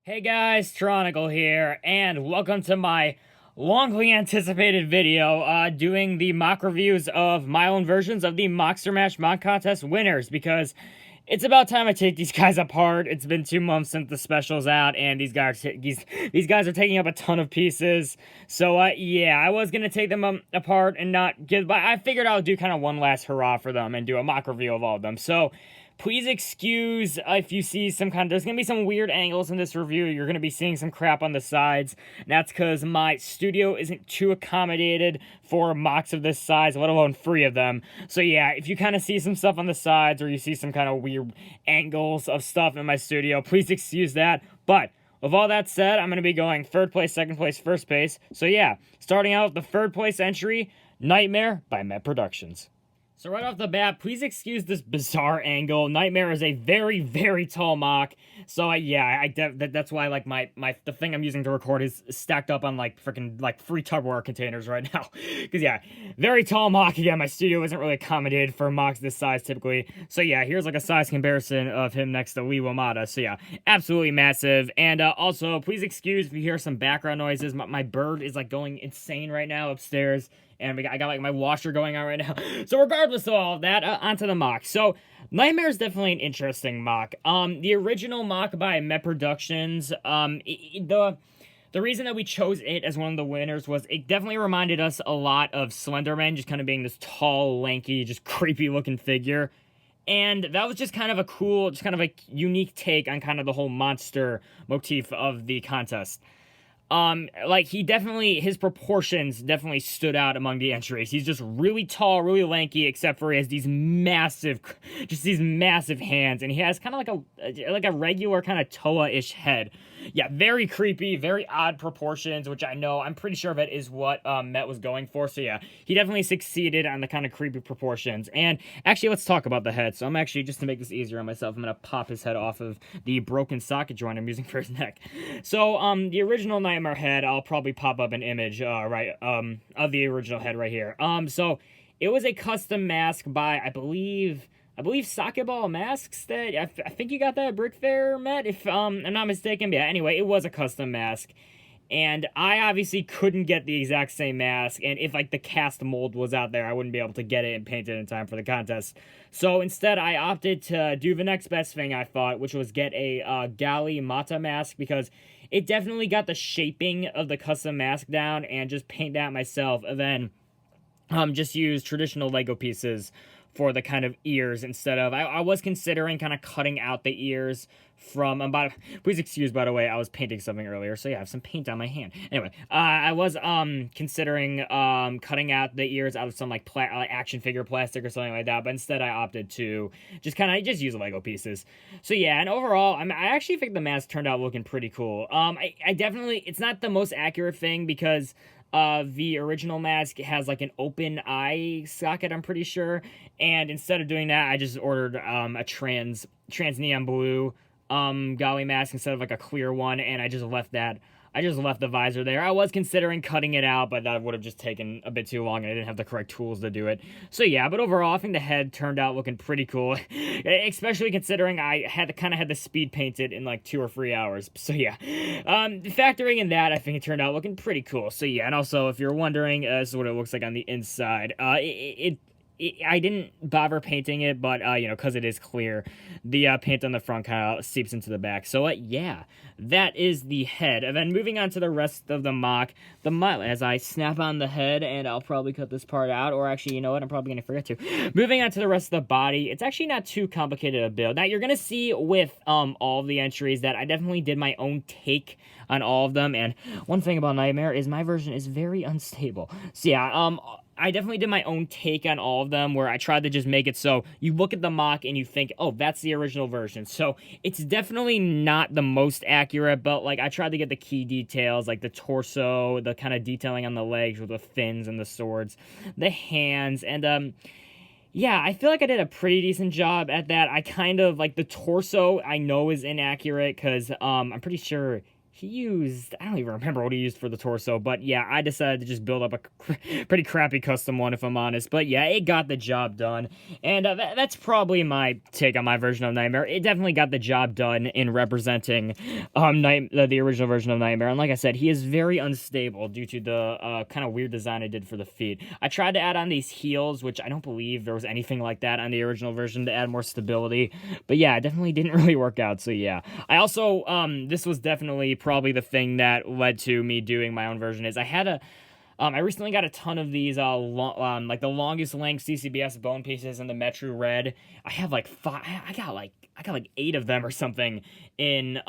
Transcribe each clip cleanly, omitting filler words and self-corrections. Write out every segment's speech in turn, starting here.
Hey guys, Tronicle here, and welcome to my longly anticipated video doing the mock reviews of my own versions of the Moxter Match mock contest winners, because it's about time I take these guys apart. It's been 2 months since the special's out, and these guys are taking up a ton of pieces. So yeah, I was gonna take them apart and not give, but I figured I would do kind of one last hurrah for them and do a mock review of all of them. So please excuse if you see there's gonna be some weird angles in this review. You're gonna be seeing some crap on the sides, and that's because my studio isn't too accommodated for mocks of this size, let alone 3 of them. So yeah, if you kind of see some stuff on the sides, or you see some kind of weird angles of stuff in my studio, please excuse that. But with all that said, I'm gonna be going 3rd place, 2nd place, 1st place. So yeah, starting out with the 3rd place entry, Nightmare by Met Productions. So right off the bat, please excuse this bizarre angle. Nightmare is a very, very tall mock. So yeah, that's why like the thing I'm using to record is stacked up on like freaking like 3 Tupperware containers right now. Cause yeah, very tall mock. Again, my studio isn't really accommodated for mocks this size typically. So yeah, here's like a size comparison of him next to Lee Wamada. So yeah, absolutely massive. And also, please excuse if you hear some background noises. My bird is like going insane right now upstairs. And I got like my washer going on right now. So regardless of all of that, onto the mock. So Nightmare is definitely an interesting mock. The original mock by Met Productions, the reason that we chose it as one of the winners was it definitely reminded us a lot of Slenderman, just kind of being this tall, lanky, just creepy looking figure. And that was just kind of a cool, just kind of a unique take on kind of the whole monster motif of the contest. Like, his proportions definitely stood out among the entries. He's just really tall, really lanky, except for he has these massive hands, and he has kind of like a regular kind of Toa-ish head. Yeah, very creepy, very odd proportions, which I'm pretty sure that is what, Met was going for. So yeah, he definitely succeeded on the kind of creepy proportions. And actually, let's talk about the head. So I'm actually, just to make this easier on myself, I'm gonna pop his head off of the broken socket joint I'm using for his neck. So, the original Nightmare head, I'll probably pop up an image, of the original head right here. So it was a custom mask by, I believe Socket Ball Masks. That I think you got that at Brick Fair, Matt, if I'm not mistaken. But yeah, anyway, it was a custom mask, and I obviously couldn't get the exact same mask, and if like the cast mold was out there, I wouldn't be able to get it and paint it in time for the contest. So instead, I opted to do the next best thing, I thought, which was get a Gali Mata mask, because it definitely got the shaping of the custom mask down, and just paint that myself, and then just use traditional Lego pieces for the kind of ears instead of, I was considering kind of cutting out the ears from, please excuse, by the way, I was painting something earlier, so yeah, I have some paint on my hand. Anyway, I was, considering, cutting out the ears out of some, like, action figure plastic or something like that, but instead I opted to just use Lego pieces. So yeah, and overall, I actually think the mask turned out looking pretty cool. I definitely, it's not the most accurate thing, because the original mask has like an open eye socket, I'm pretty sure, and instead of doing that, I just ordered a trans neon blue Gali mask instead of like a clear one, and I just left the visor there. I was considering cutting it out, but that would have just taken a bit too long, and I didn't have the correct tools to do it. So yeah, but overall, I think the head turned out looking pretty cool, especially considering I had the speed painted in like 2 or 3 hours. So yeah, factoring in that, I think it turned out looking pretty cool. So yeah, and also, if you're wondering, this is what it looks like on the inside. I didn't bother painting it, but, because it is clear, the paint on the front kind of seeps into the back. So, yeah, that is the head. And then moving on to the rest of the mock, as I snap on the head, and I'll probably cut this part out, or actually, you know what, I'm probably going to forget to. Moving on to the rest of the body, it's actually not too complicated a build. Now, you're going to see with all of the entries that I definitely did my own take on all of them, and one thing about Nightmare is my version is very unstable. So, yeah, I definitely did my own take on all of them, where I tried to just make it so you look at the mock and you think, oh, that's the original version. So it's definitely not the most accurate, but like I tried to get the key details, like the torso, the kind of detailing on the legs with the fins and the swords, the hands, and yeah, I feel like I did a pretty decent job at that. I kind of, like, the torso I know is inaccurate, because I'm pretty sure he used, I don't even remember what he used for the torso, but yeah, I decided to just build up a pretty crappy custom one, if I'm honest. But yeah, it got the job done, and that's probably my take on my version of Nightmare. It definitely got the job done in representing the original version of Nightmare, and like I said, he is very unstable due to the kind of weird design I did for the feet. I tried to add on these heels, which I don't believe there was anything like that on the original version to add more stability, but yeah, it definitely didn't really work out, so yeah. I also, this was definitely probably the thing that led to me doing my own version, is I recently got a ton of these, like the longest length CCBS bone pieces in the Metro Red. I have like I got like 8 of them or something in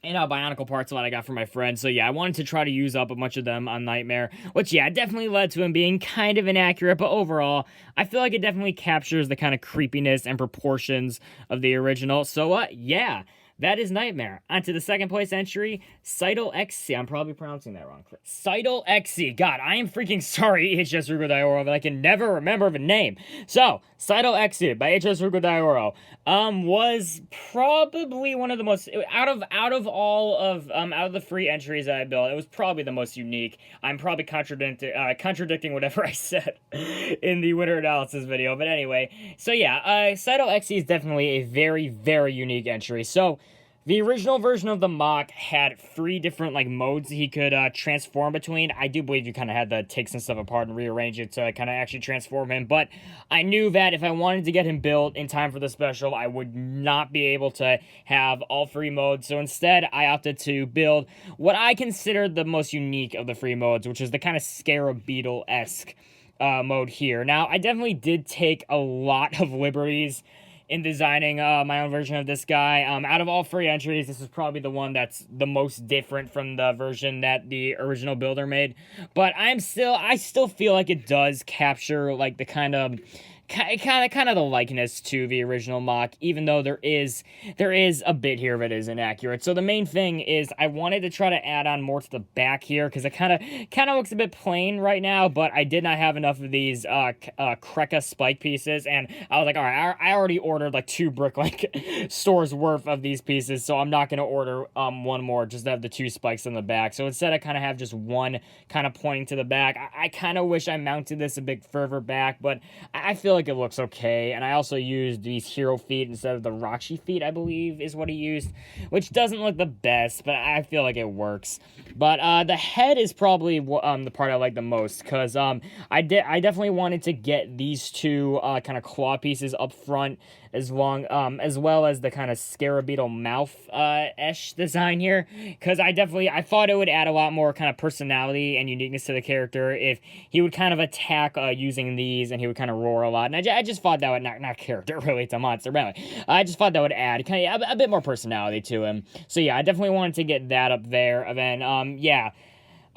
Bionicle parts that I got from my friend. So yeah, I wanted to try to use up a bunch of them on Nightmare, which yeah, definitely led to him being kind of inaccurate, but overall, I feel like it definitely captures the kind of creepiness and proportions of the original. So yeah, that is Nightmare. On to the second place entry, Seidel XC. I'm probably pronouncing that wrong. Seidel XC. God, I am freaking sorry, HS Rugo Dioro, but I can never remember the name. So, Seidel XC by HS Rugo Dioro was probably one of the most, out of all of the free entries that I built, it was probably the most unique. I'm probably contradicting whatever I said in the winner analysis video, but anyway. So yeah, Seidel XC is definitely a very, very unique entry. So, the original version of the MOC had 3 different, like, modes he could transform between. I do believe you kind of had to take some stuff apart and rearrange it to kind of actually transform him, but I knew that if I wanted to get him built in time for the special, I would not be able to have all 3 modes, so instead, I opted to build what I considered the most unique of the free modes, which is the kind of Scarab Beetle-esque mode here. Now, I definitely did take a lot of liberties in designing my own version of this guy. Out of all 3 entries, this is probably the one that's the most different from the version that the original builder made. But I still feel like it does capture like the kind of the likeness to the original MOC, even though there is a bit here that is inaccurate. So the main thing is I wanted to try to add on more to the back here, because it kind of looks a bit plain right now, but I did not have enough of these Krekka spike pieces, and I was like, all right, I already ordered like 2 Bricklink stores worth of these pieces, so I'm not going to order one more, just to have the 2 spikes in the back. So instead I kind of have just one kind of pointing to the back. I kind of wish I mounted this a bit further back, but I feel like it looks okay. And I also used these hero feet instead of the Roxy feet, I believe is what he used, which doesn't look the best, but I feel like it works. But the head is probably the part I like the most, because I definitely wanted to get these 2 kind of claw pieces up front, as well as the kind of Scarab mouth esh design here, because I thought it would add a lot more kind of personality and uniqueness to the character if he would kind of attack using these, and he would kind of roar a lot. And I just thought that would not character really, it's a monster, but anyway, I just thought that would add kind of a bit more personality to him. So yeah, I definitely wanted to get that up there. And then yeah,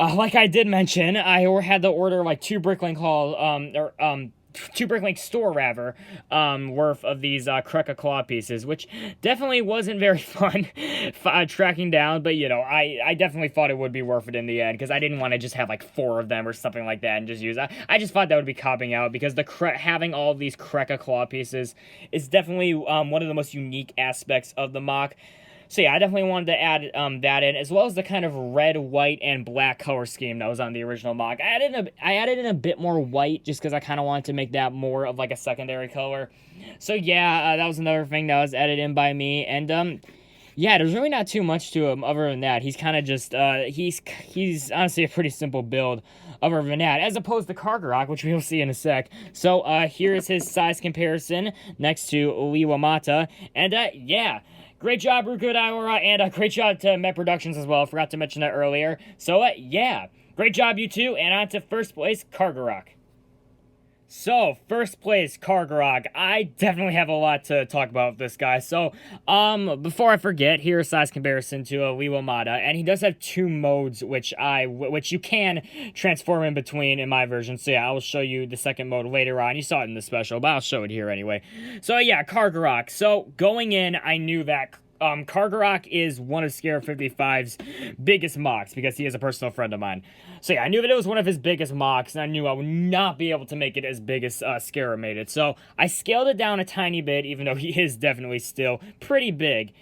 like I did mention, I had to order like 2 Bricklink two Bricklink store, rather, worth of these Krekka claw pieces, which definitely wasn't very fun tracking down, but, you know, I definitely thought it would be worth it in the end, because I didn't want to just have, like, 4 of them or something like that and just use that. I just thought that would be copping out, because having all of these Krekka claw pieces is definitely one of the most unique aspects of the MOC. So yeah, I definitely wanted to add that in, as well as the kind of red, white, and black color scheme that was on the original MOC. I added in a bit more white, just because I kind of wanted to make that more of like a secondary color. So yeah, that was another thing that was added in by me, and yeah, there's really not too much to him other than that. He's kind of just, he's honestly a pretty simple build other than that, as opposed to Carga Rock, which we'll see in a sec. So here is his size comparison next to Liwamata, and yeah. Great job, Ruko Daiora, and great job to Met Productions as well. Forgot to mention that earlier. So, yeah. Great job, you two. And on to first place, Carga Rock. So, first place, Carga Rock. I definitely have a lot to talk about with this guy. So, before I forget, here's a size comparison to Liwamata. And he does have 2 modes, which you can transform in between in my version. So, yeah, I will show you the second mode later on. You saw it in the special, but I'll show it here anyway. So, yeah, Carga Rock. So, going in, I knew that Carga Rock is one of Scarab 55's biggest MOCs, because he is a personal friend of mine. So yeah, I knew that it was one of his biggest MOCs, and I knew I would not be able to make it as big as Scarab made it. So I scaled it down a tiny bit, even though he is definitely still pretty big.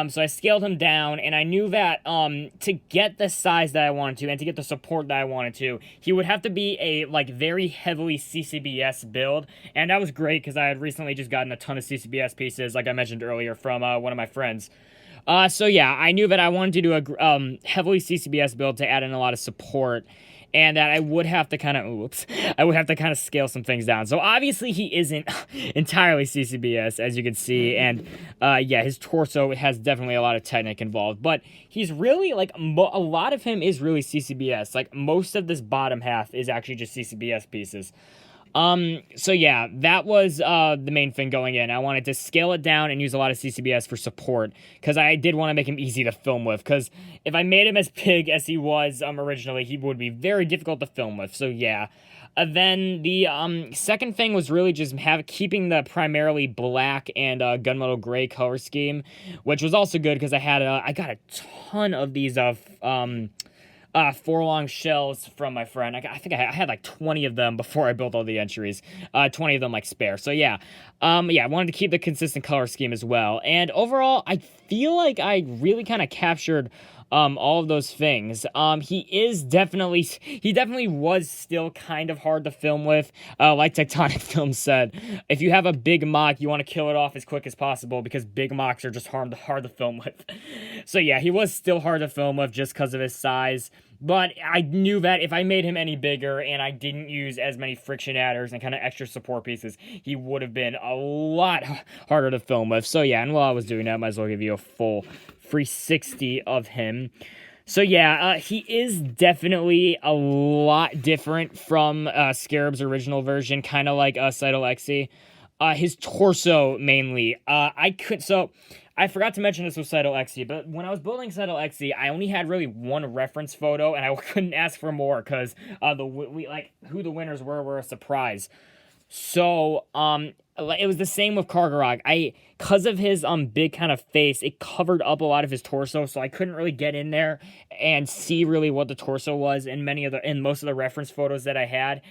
So I scaled him down, and I knew that to get the size that I wanted to and to get the support that I wanted to, he would have to be a like very heavily CCBS build, and that was great because I had recently just gotten a ton of CCBS pieces, like I mentioned earlier, from one of my friends. So yeah, I knew that I wanted to do a heavily CCBS build to add in a lot of support, and that I would have to kind of scale some things down. So obviously he isn't entirely CCBS, as you can see, and yeah, his torso has definitely a lot of Technic involved, but he's really, like, a lot of him is really CCBS. Like, most of this bottom half is actually just CCBS pieces. So yeah, that was, the main thing going in. I wanted to scale it down and use a lot of CCBS for support, because I did want to make him easy to film with, because if I made him as big as he was, originally, he would be very difficult to film with, so yeah. Then the, second thing was really just keeping the primarily black and, gunmetal gray color scheme, which was also good, because I got a ton of these, Forlong shells from my friend. I think I had like 20 of them before I built all the entries. 20 of them like spare. So yeah. Yeah, I wanted to keep the consistent color scheme as well. And overall, I feel like I really kind of captured all of those things. He definitely was still kind of hard to film with. Like Tectonic Films said, if you have a big MOC, you want to kill it off as quick as possible, because big MOCs are just hard to film with. So yeah, he was still hard to film with just because of his size. But I knew that if I made him any bigger and I didn't use as many friction adders and kind of extra support pieces, he would have been a lot harder to film with. So yeah, and while I was doing that, I might as well give you a full 360 of him. So yeah, he is definitely a lot different from Scarab's original version, kind of like Alexi. His torso, mainly. I forgot to mention this with Alexi, but when I was building Alexi, I only had really one reference photo, and I couldn't ask for more, because who the winners were a surprise. So, it was the same with Carga Rock. Because of his big kind of face, it covered up a lot of his torso, so I couldn't really get in there and see really what the torso was in most of the reference photos that I had.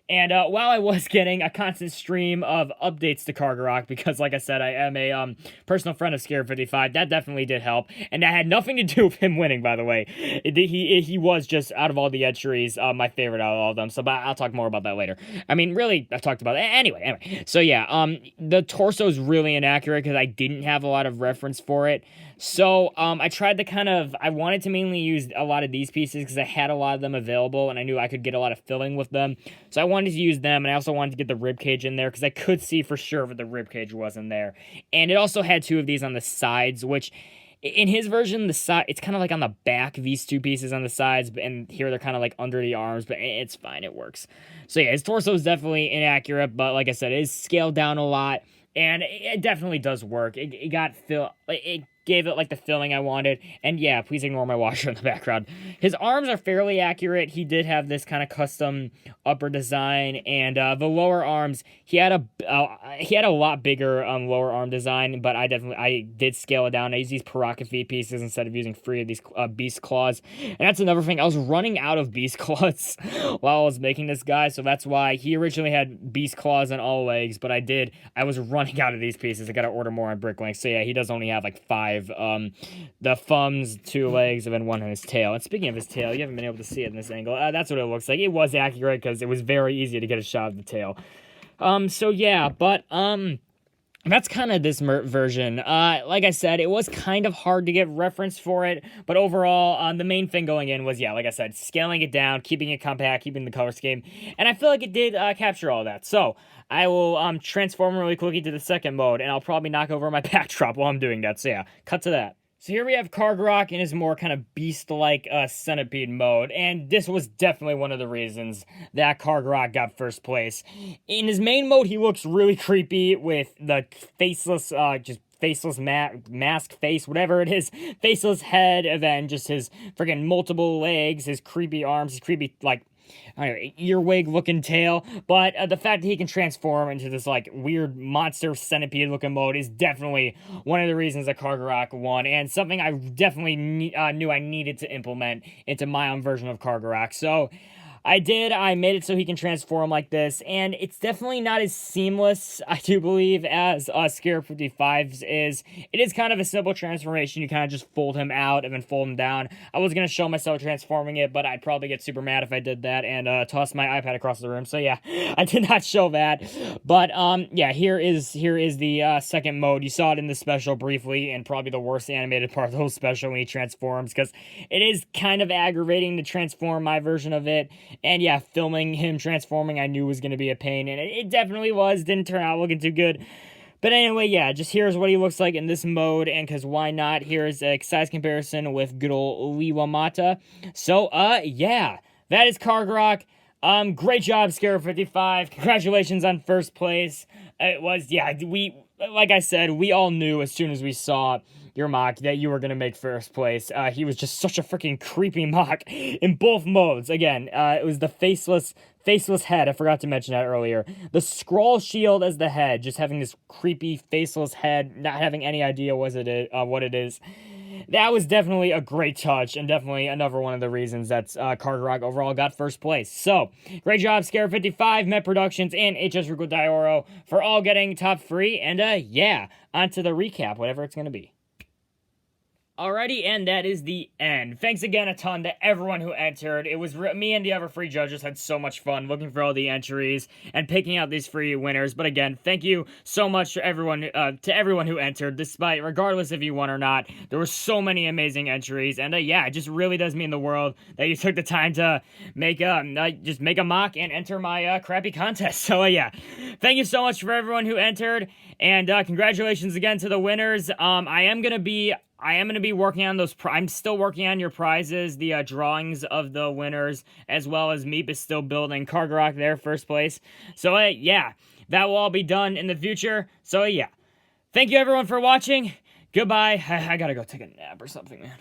And while I was getting a constant stream of updates to Carga Rock, because like I said, I am a personal friend of Scarab55, that definitely did help. And that had nothing to do with him winning, by the way. He was just, out of all the entries, my favorite out of all of them. So but I'll talk more about that later. I mean, really, I've talked about it. Anyway. So yeah, the torso is really inaccurate because I didn't have a lot of reference for it. So I tried to I wanted to mainly use a lot of these pieces because I had a lot of them available and I knew I could get a lot of filling with them. So I wanted to use them, and I also wanted to get the ribcage in there because I could see for sure that the ribcage wasn't there. And it also had two of these on the sides, which in his version, it's kind of like on the back, these two pieces on the sides, and here they're kind of like under the arms, but it's fine, it works. So yeah, his torso is definitely inaccurate, but like I said, it is scaled down a lot, and it definitely does work. It gave it like the filling I wanted, and yeah, please ignore my washer in the background. His arms are fairly accurate. He did have this kind of custom upper design, and the lower arms, he had a lot bigger lower arm design, but I did scale it down. I used these Paraka feet pieces instead of using 3 of these beast claws, and that's another thing. I was running out of beast claws while I was making this guy, so that's why he originally had beast claws on all legs, but I was running out of these pieces. I gotta order more on Bricklink. So yeah, he does only have like 5. The thumbs, 2 legs, and then 1 on his tail. And speaking of his tail, you haven't been able to see it in this angle. That's what it looks like. It was accurate because it was very easy to get a shot of the tail. So yeah, but that's kind of this version. Like I said, it was kind of hard to get reference for it, but overall, the main thing going in was, yeah, like I said, scaling it down, keeping it compact, keeping the color scheme, and I feel like it did capture all that. So I will transform really quickly to the second mode, and I'll probably knock over my backdrop while I'm doing that. So yeah, cut to that. So here we have Carga Rock in his more kind of beast-like centipede mode, and this was definitely one of the reasons that Carga Rock got first place. In his main mode, he looks really creepy with the faceless, faceless mask face, whatever it is, faceless head, and then just his friggin' multiple legs, his creepy arms, his creepy, like, I don't know, earwig looking tail, but the fact that he can transform into this like weird monster centipede looking mode is definitely one of the reasons that Carga Rock won, and something I definitely knew I needed to implement into my own version of Carga Rock. So I made it so he can transform like this, and it's definitely not as seamless, I do believe, as Scarab 55's is. It is kind of a simple transformation. You kind of just fold him out and then fold him down. I was going to show myself transforming it, but I'd probably get super mad if I did that and toss my iPad across the room. So yeah, I did not show that. But yeah, here is the second mode. You saw it in the special briefly, and probably the worst animated part of the whole special when he transforms, because it is kind of aggravating to transform my version of it. And yeah, filming him transforming I knew was going to be a pain, and it definitely was. Didn't turn out looking too good. But anyway, yeah, just here's what he looks like in this mode, and because why not, here's a size comparison with good old Liwamata. So, yeah, that is Carga Rock. Great job, Scarab 55. Congratulations on first place. It was, yeah, like I said, we all knew as soon as we saw your MOC that you were going to make first place. He was just such a freaking creepy MOC in both modes. Again, it was the faceless head. I forgot to mention that earlier. The scroll shield as the head, just having this creepy faceless head, not having any idea what it is. That was definitely a great touch, and definitely another one of the reasons that Carga Rock overall got first place. So, great job, Scarab 55, Met Productions, and HS Ruko Dioro for all getting top 3. And yeah, on to the recap, whatever it's going to be. Alrighty, and that is the end. Thanks again a ton to everyone who entered. It was me and the other free judges had so much fun looking for all the entries and picking out these free winners. But again, thank you so much to everyone who entered, regardless if you won or not. There were so many amazing entries, and yeah, it just really does mean the world that you took the time to make just make a MOC and enter my crappy contest. So yeah, thank you so much for everyone who entered, and congratulations again to the winners. I am gonna be working on those. I'm still working on your prizes, the drawings of the winners, as well as Meep is still building Carga Rock there, first place. So, yeah, that will all be done in the future. So, yeah, thank you everyone for watching. Goodbye. I gotta go take a nap or something, man.